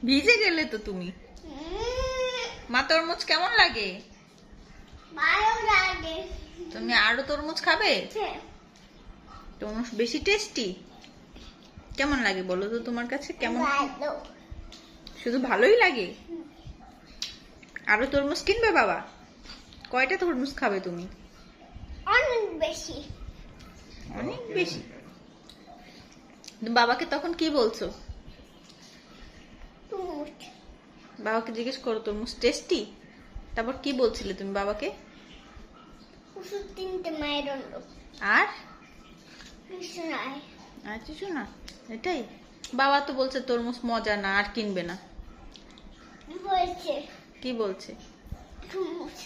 ভিজে গেলে তো তুমি। মা তরমুজ কেমন লাগে? ভালো লাগে। তুমি আরো তরমুজ খাবে? তরমুজ বেশি টেস্টি। কেমন লাগে বলো তো তোমার কাছে? কেমন? ভালো। শুধু ভালোই লাগে? আরো তরমুজ কিনবে বাবা? কয়টা তরমুজ খাবে তুমি? অনেক বেশি। অনেক বেশি। তুমি বাবাকে তখন কি বলছো? তরমুজ। বাবাকে জিজ্ঞেস করো তরমুজ টেস্টি। তারপর কি বলছিলে তুমি বাবাকে? ওষুধ কিনতে মায়ের অন্য আর কিছু নাই। আর কিছু না, এটাই। বাবা তো বলছে তরমুজ মজা না, আর কিনবে না। হয়েছে কি বলছে? তরমুজ।